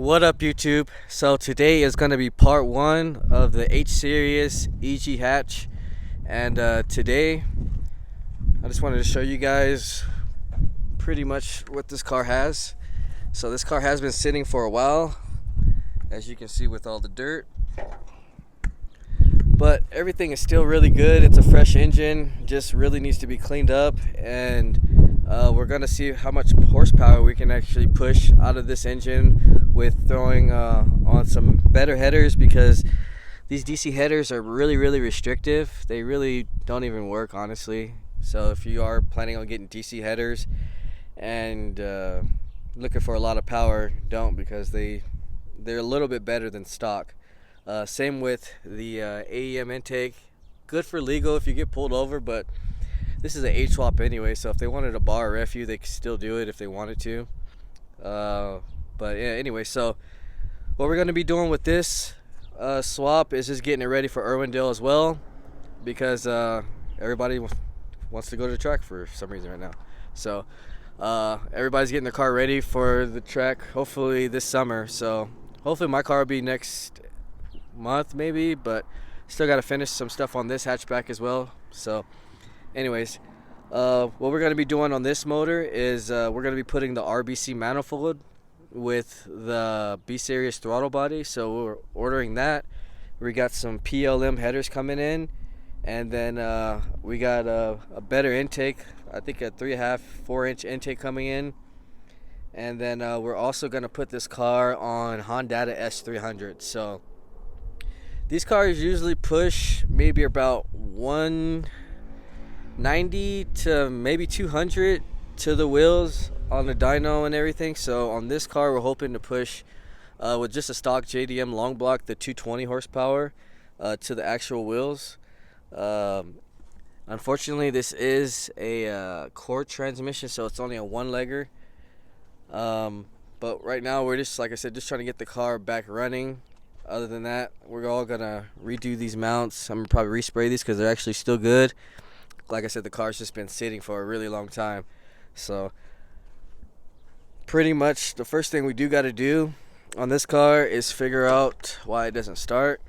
What up, YouTube? So today is going to be part one of the H series EG hatch, and today I just wanted to show you guys pretty much what this car has. So this car has been sitting for a while, as you can see with all the dirt, but everything is still really good. It's a fresh engine, just really needs to be cleaned up, and we're gonna see how much horsepower we can actually push out of this engine with throwing on some better headers, because these DC headers are really restrictive. They really don't even work, honestly. So if you are planning on getting DC headers and looking for a lot of power, don't, because they're a little bit better than stock. Same with the AEM intake. Good for legal if you get pulled over, but this is an H swap anyway, so if they wanted a bar or FU, they could still do it if they wanted to. But yeah, anyway, so what we're going to be doing with this swap is just getting it ready for Irwindale as well, because everybody wants to go to the track for some reason right now. So everybody's getting their car ready for the track, hopefully this summer. So hopefully my car will be next month maybe, but still got to finish some stuff on this hatchback as well. So anyways, what we're going to be doing on this motor is we're going to be putting the RBC manifold with the B series throttle body. So we're ordering that. We got some PLM headers coming in, and then we got a better intake, I think a 3.5-4 inch intake coming in. And then we're also going to put this car on Honda S300. So these cars usually push maybe about 190 to maybe 200 to the wheels on the dyno and everything. So on this car, we're hoping to push with just a stock JDM long block, the 220 horsepower to the actual wheels. Unfortunately, this is a core transmission, so it's only a one-legger. But right now, we're just, like I said, just trying to get the car back running. Other than that, we're all gonna redo these mounts. I'm gonna probably respray these because they're actually still good. Like I said, the car's just been sitting for a really long time. So pretty much the first thing we do got to do on this car is figure out why it doesn't start.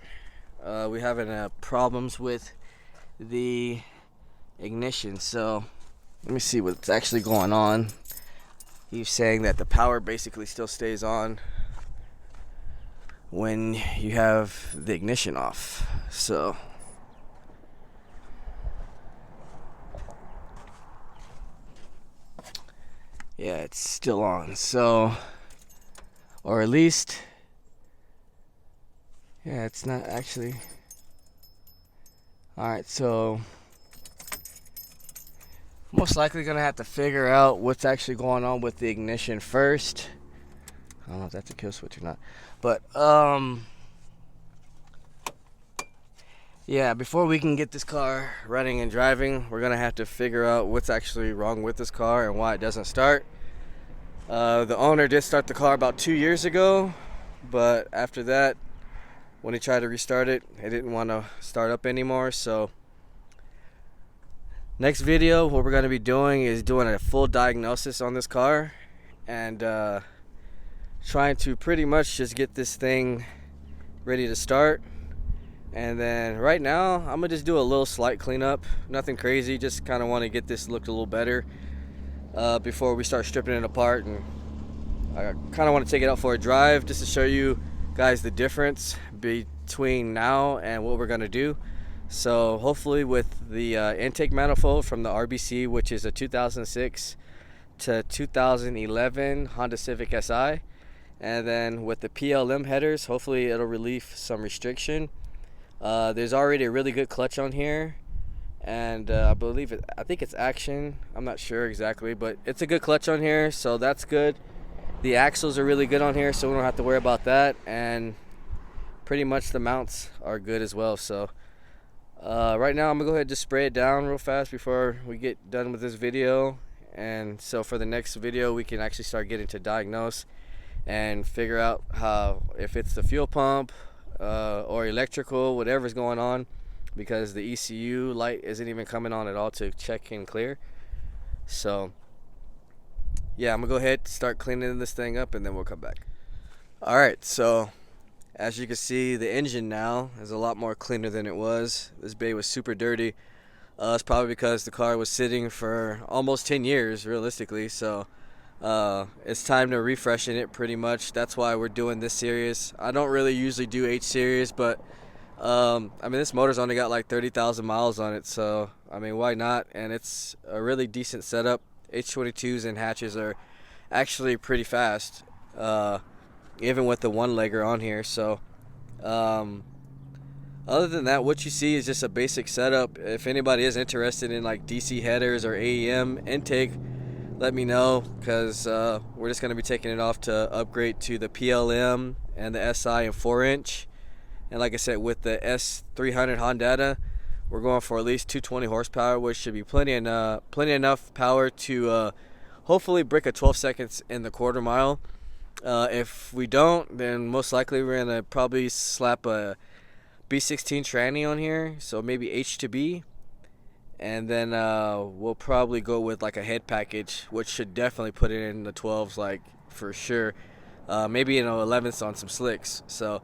We're having problems with the ignition. So let me see what's actually going on. He's saying that the power basically still stays on when you have the ignition off. So yeah, it's still on. So, or at least, yeah, it's not actually. Alright, so most likely gonna have to figure out what's actually going on with the ignition first. I don't know if that's a kill switch or not, but yeah, before we can get this car running and driving, we're gonna have to figure out what's actually wrong with this car and why it doesn't start. The owner did start the car about 2 years ago, but after that, when he tried to restart it, it didn't want to start up anymore. So next video, what we're gonna be doing is doing a full diagnosis on this car, and trying to pretty much just get this thing ready to start. And then right now, I'm gonna just do a little slight cleanup, nothing crazy, just kind of want to get this look a little better before we start stripping it apart. And I kind of want to take it out for a drive just to show you guys the difference between now and what we're gonna do. So hopefully with the intake manifold from the RBC, which is a 2006 to 2011 Honda Civic Si, and then with the PLM headers, hopefully it'll relieve some restriction. There's already a really good clutch on here, and I think it's Action. I'm not sure exactly, but it's a good clutch on here, so that's good. The axles are really good on here, so we don't have to worry about that, and pretty much the mounts are good as well. So right now I'm gonna go ahead and just spray it down real fast before we get done with this video, and so for the next video we can actually start getting to diagnose and figure out if it's the fuel pump or electrical, whatever's going on, because the ECU light isn't even coming on at all to check and clear. So yeah, I'm gonna go ahead, start cleaning this thing up, and then we'll come back. Alright, so as you can see, the engine now is a lot more cleaner than it was. This bay was super dirty. It's probably because the car was sitting for almost 10 years realistically, so it's time to refreshen it pretty much. That's why we're doing this series. I don't really usually do H series, but I mean, this motor's only got like 30,000 miles on it, so I mean, why not? And it's a really decent setup. H22s and hatches are actually pretty fast, even with the one-legger on here. So other than that, what you see is just a basic setup. If anybody is interested in like DC headers or AEM intake, let me know, because we're just going to be taking it off to upgrade to the PLM and the SI and 4-inch. And like I said, with the S300 Honda, we're going for at least 220 horsepower, which should be plenty enough power to hopefully break a 12 seconds in the quarter mile. If we don't, then most likely we're going to probably slap a B16 tranny on here, so maybe H2B. And then we'll probably go with like a head package, which should definitely put it in the 12s, like for sure. Maybe 11s on some slicks. So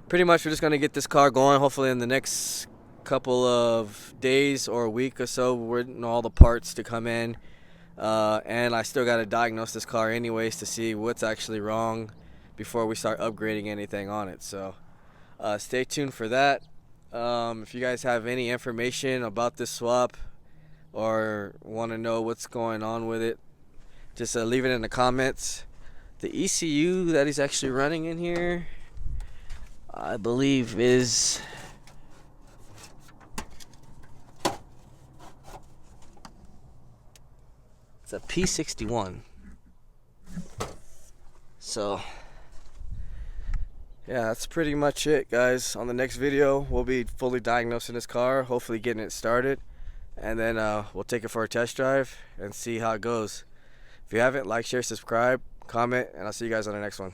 pretty much we're just going to get this car going. Hopefully in the next couple of days or a week or so, we're getting all the parts to come in. And I still got to diagnose this car anyways to see what's actually wrong before we start upgrading anything on it. So stay tuned for that. If you guys have any information about this swap or want to know what's going on with it, just leave it in the comments. The ECU that he's actually running in here, I believe, is it's a P61. So yeah, that's pretty much it, guys. On the next video, we'll be fully diagnosing this car, hopefully getting it started, and then we'll take it for a test drive and see how it goes. If you haven't, like, share, subscribe, comment, and I'll see you guys on the next one.